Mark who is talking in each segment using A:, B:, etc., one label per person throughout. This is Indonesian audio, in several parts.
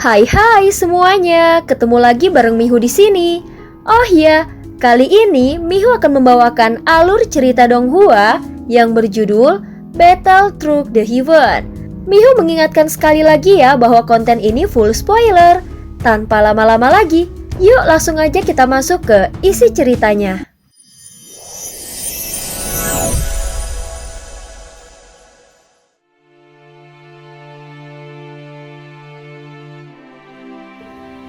A: Hai semuanya, ketemu lagi bareng Mihu di sini. Oh ya, kali ini Mihu akan membawakan alur cerita Donghua yang berjudul Battle Through the Heaven. Mihu mengingatkan sekali lagi ya bahwa konten ini full spoiler. Tanpa lama-lama lagi, yuk langsung aja kita masuk ke isi ceritanya.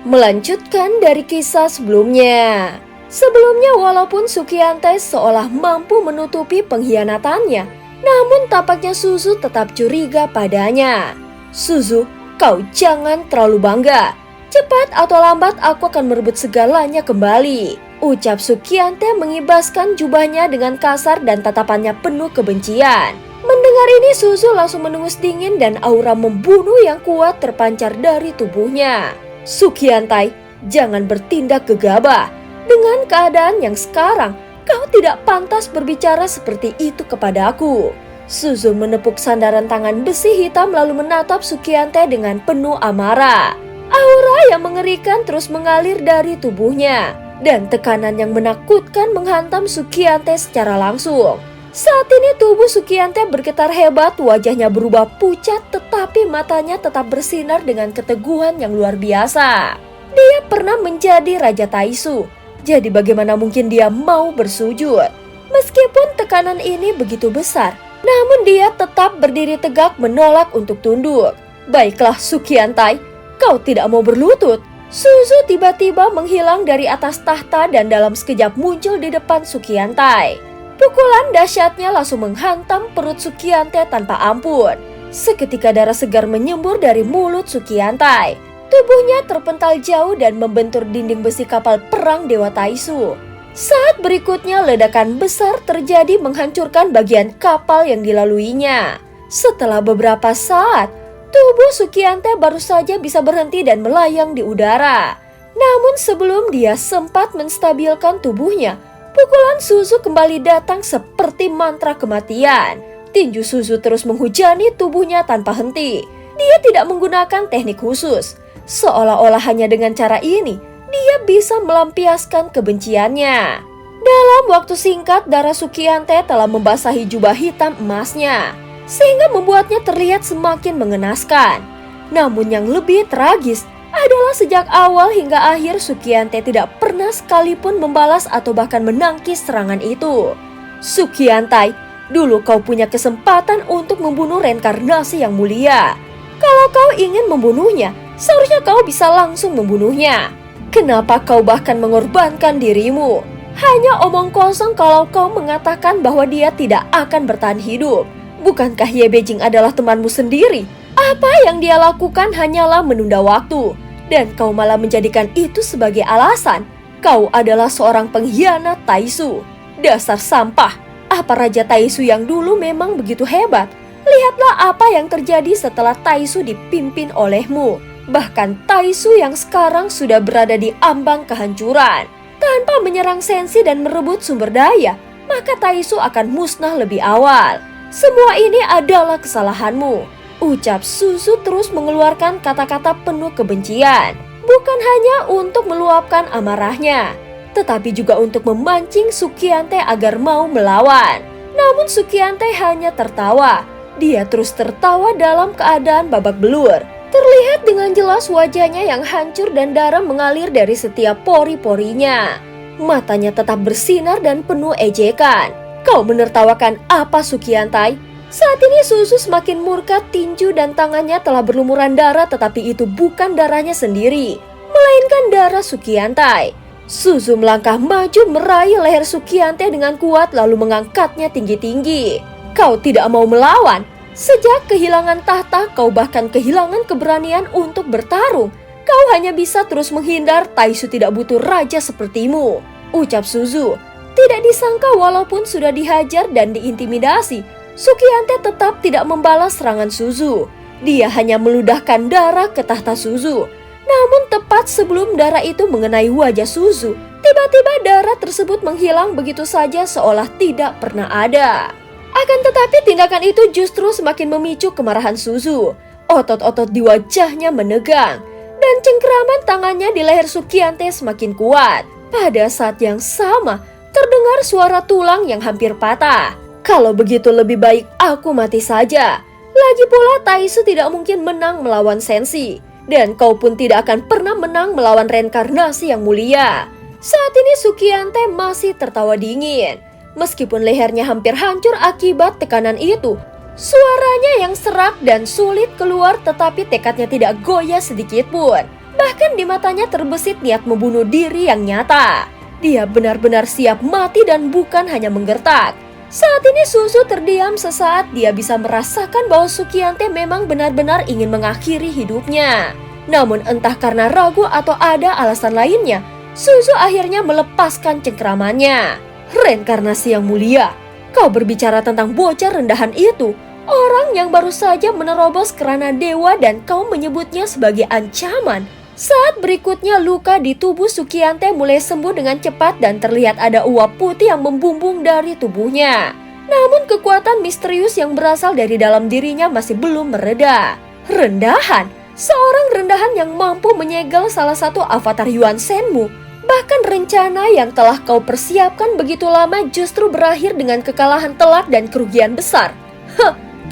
A: Melanjutkan dari kisah sebelumnya. Sebelumnya walaupun Sukiante seolah mampu menutupi pengkhianatannya, namun tampaknya Suzu tetap curiga padanya. Suzu, kau jangan terlalu bangga. Cepat atau lambat aku akan merebut segalanya kembali. Ucap Sukiante mengibaskan jubahnya dengan kasar dan tatapannya penuh kebencian. Mendengar ini Suzu langsung menengus dingin dan aura membunuh yang kuat terpancar dari tubuhnya. Sukiantai, jangan bertindak gegabah. Dengan keadaan yang sekarang, kau tidak pantas berbicara seperti itu kepadaku. Suzu menepuk sandaran tangan besi hitam lalu menatap Sukiante dengan penuh amarah. Aura yang mengerikan terus mengalir dari tubuhnya, dan tekanan yang menakutkan menghantam Sukiante secara langsung. Saat ini tubuh Sukiante bergetar hebat, wajahnya berubah pucat tetapi matanya tetap bersinar dengan keteguhan yang luar biasa. Dia pernah menjadi Raja Taisu, jadi bagaimana mungkin dia mau bersujud? Meskipun tekanan ini begitu besar, namun dia tetap berdiri tegak menolak untuk tunduk. Baiklah Sukiantai, kau tidak mau berlutut. Suzu tiba-tiba menghilang dari atas tahta dan dalam sekejap muncul di depan Sukiantai. Pukulan dahsyatnya langsung menghantam perut Sukiante tanpa ampun. Seketika darah segar menyembur dari mulut Sukiantai. Tubuhnya terpental jauh dan membentur dinding besi kapal perang Dewa Taisu. Saat berikutnya ledakan besar terjadi menghancurkan bagian kapal yang dilaluinya. Setelah beberapa saat, tubuh Sukiante baru saja bisa berhenti dan melayang di udara. Namun sebelum dia sempat menstabilkan tubuhnya, pukulan Suzu kembali datang seperti mantra kematian. Tinju Suzu terus menghujani tubuhnya tanpa henti. Dia tidak menggunakan teknik khusus. Seolah-olah hanya dengan cara ini, dia bisa melampiaskan kebenciannya. Dalam waktu singkat, darah Sukiante telah membasahi jubah hitam emasnya, sehingga membuatnya terlihat semakin mengenaskan. Namun yang lebih tragis adalah sejak awal hingga akhir Sukiante tidak pernah sekalipun membalas atau bahkan menangkis serangan itu. Sukiantai, dulu kau punya kesempatan untuk membunuh reinkarnasi yang mulia. Kalau kau ingin membunuhnya, seharusnya kau bisa langsung membunuhnya. Kenapa kau bahkan mengorbankan dirimu? Hanya omong kosong kalau kau mengatakan bahwa dia tidak akan bertahan hidup. Bukankah Ye Beijing adalah temanmu sendiri? Apa yang dia lakukan hanyalah menunda waktu, dan kau malah menjadikan itu sebagai alasan. Kau adalah seorang pengkhianat Taisu. Dasar sampah. Apa Raja Taisu yang dulu memang begitu hebat? Lihatlah apa yang terjadi setelah Taisu dipimpin olehmu. Bahkan Taisu yang sekarang sudah berada di ambang kehancuran. Tanpa menyerang Senshi dan merebut sumber daya, maka Taisu akan musnah lebih awal. Semua ini adalah kesalahanmu. Ucap Suzu terus mengeluarkan kata-kata penuh kebencian. Bukan hanya untuk meluapkan amarahnya, tetapi juga untuk memancing Sukiante agar mau melawan. Namun Sukiante hanya tertawa. Dia terus tertawa dalam keadaan babak belur. Terlihat dengan jelas wajahnya yang hancur dan darah mengalir dari setiap pori-porinya. Matanya tetap bersinar dan penuh ejekan. Kau menertawakan apa Sukiantai? Saat ini Suzu semakin murka, tinju dan tangannya telah berlumuran darah, tetapi itu bukan darahnya sendiri, melainkan darah Sukiantai. Suzu melangkah maju meraih leher Sukiante dengan kuat lalu mengangkatnya tinggi-tinggi. Kau tidak mau melawan? Sejak kehilangan tahta, kau bahkan kehilangan keberanian untuk bertarung. Kau hanya bisa terus menghindar, Taisu tidak butuh raja sepertimu. Ucap Suzu. Tidak disangka walaupun sudah dihajar dan diintimidasi, Sukiante tetap tidak membalas serangan Suzu. Dia hanya meludahkan darah ke tahta Suzu. Namun tepat sebelum darah itu mengenai wajah Suzu, tiba-tiba darah tersebut menghilang begitu saja seolah tidak pernah ada. Akan tetapi tindakan itu justru semakin memicu kemarahan Suzu. Otot-otot di wajahnya menegang. dan cengkeraman tangannya di leher Sukiante semakin kuat. Pada saat yang sama, terdengar suara tulang yang hampir patah. Kalau begitu lebih baik aku mati saja. Lagi pula Taisu tidak mungkin menang melawan Senshi. Dan kau pun tidak akan pernah menang melawan reinkarnasi yang mulia. Saat ini Sukiante masih tertawa dingin. Meskipun lehernya hampir hancur akibat tekanan itu, suaranya yang serak dan sulit keluar tetapi tekadnya tidak goyah sedikit pun. Bahkan di matanya terbesit niat membunuh diri yang nyata. Dia benar-benar siap mati dan bukan hanya menggertak. Saat ini Suzu terdiam sesaat. Dia bisa merasakan bahwa Sukiante memang benar-benar ingin mengakhiri hidupnya. Namun entah karena ragu atau ada alasan lainnya, Suzu akhirnya melepaskan cengkeramannya. Reinkarnasi yang mulia, kau berbicara tentang bocah rendahan itu, orang yang baru saja menerobos kerana dewa dan kau menyebutnya sebagai ancaman. Saat berikutnya luka di tubuh Sukiante mulai sembuh dengan cepat dan terlihat ada uap putih yang membumbung dari tubuhnya. Namun kekuatan misterius yang berasal dari dalam dirinya masih belum mereda. Rendahan, seorang rendahan yang mampu menyegel salah satu avatar Yuan Shenmu. Bahkan rencana yang telah kau persiapkan begitu lama justru berakhir dengan kekalahan telak dan kerugian besar.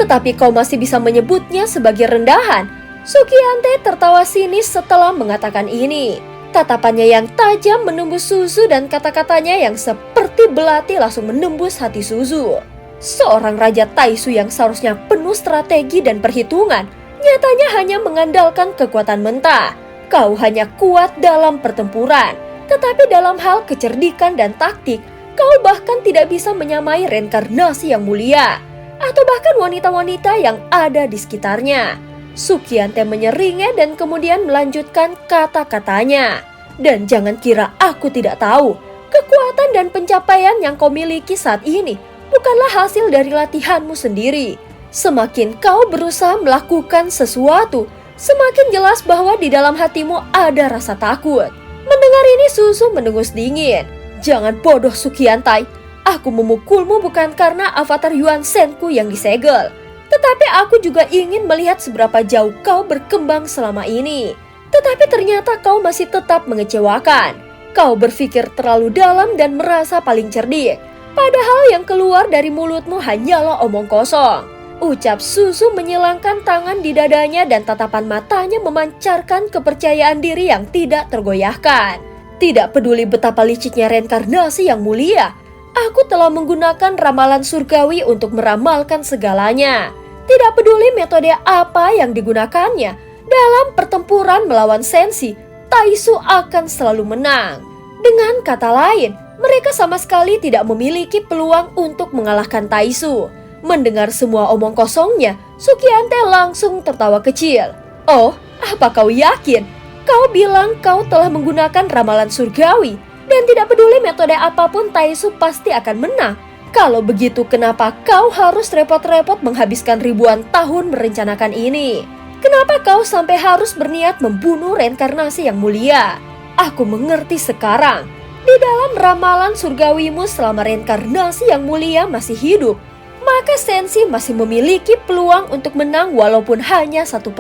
A: Tetapi kau masih bisa menyebutnya sebagai rendahan. Sukiante tertawa sinis setelah mengatakan ini. Tatapannya yang tajam menembus Suzu dan kata-katanya yang seperti belati langsung menembus hati Suzu. Seorang Raja Taisu yang seharusnya penuh strategi dan perhitungan, nyatanya hanya mengandalkan kekuatan mentah. Kau hanya kuat dalam pertempuran, tetapi dalam hal kecerdikan dan taktik, kau bahkan tidak bisa menyamai reinkarnasi yang mulia, atau bahkan wanita-wanita yang ada di sekitarnya. Sukiante menyeringai dan kemudian melanjutkan kata-katanya. Dan jangan kira aku tidak tahu, kekuatan dan pencapaian yang kau miliki saat ini bukanlah hasil dari latihanmu sendiri. Semakin kau berusaha melakukan sesuatu, semakin jelas bahwa di dalam hatimu ada rasa takut. Mendengar ini Suzu mendengus dingin. Jangan bodoh Sukiantai, aku memukulmu bukan karena avatar Yuan Shenku yang disegel. Tetapi aku juga ingin melihat seberapa jauh kau berkembang selama ini. Tetapi ternyata kau masih tetap mengecewakan. Kau berpikir terlalu dalam dan merasa paling cerdik. Padahal yang keluar dari mulutmu hanyalah omong kosong. Ucap Suzu menyilangkan tangan di dadanya dan tatapan matanya memancarkan kepercayaan diri yang tidak tergoyahkan. Tidak peduli betapa liciknya reinkarnasi yang mulia, aku telah menggunakan ramalan surgawi untuk meramalkan segalanya. Tidak peduli metode apa yang digunakannya, dalam pertempuran melawan Senshi, Taisu akan selalu menang. Dengan kata lain, mereka sama sekali tidak memiliki peluang untuk mengalahkan Taisu. Mendengar semua omong kosongnya, Sukiante langsung tertawa kecil. Oh, apa kau yakin? Kau bilang kau telah menggunakan ramalan surgawi, dan tidak peduli metode apapun Taisu pasti akan menang. Kalau begitu kenapa kau harus repot-repot menghabiskan ribuan tahun merencanakan ini? Kenapa kau sampai harus berniat membunuh reinkarnasi yang mulia? Aku mengerti sekarang. Di dalam ramalan surgawimu selama reinkarnasi yang mulia masih hidup, maka Senshi masih memiliki peluang untuk menang walaupun hanya 1%.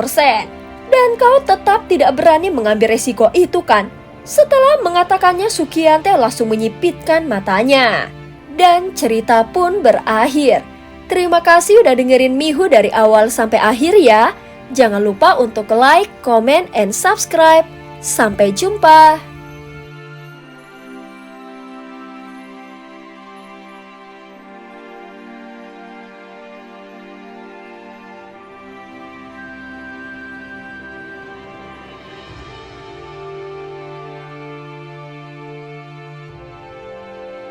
A: Dan kau tetap tidak berani mengambil resiko itu kan? Setelah mengatakannya Sukiante langsung menyipitkan matanya. Dan cerita pun berakhir. Terima kasih udah dengerin Mihu dari awal sampai akhir ya. Jangan lupa untuk like, comment, and subscribe. Sampai jumpa.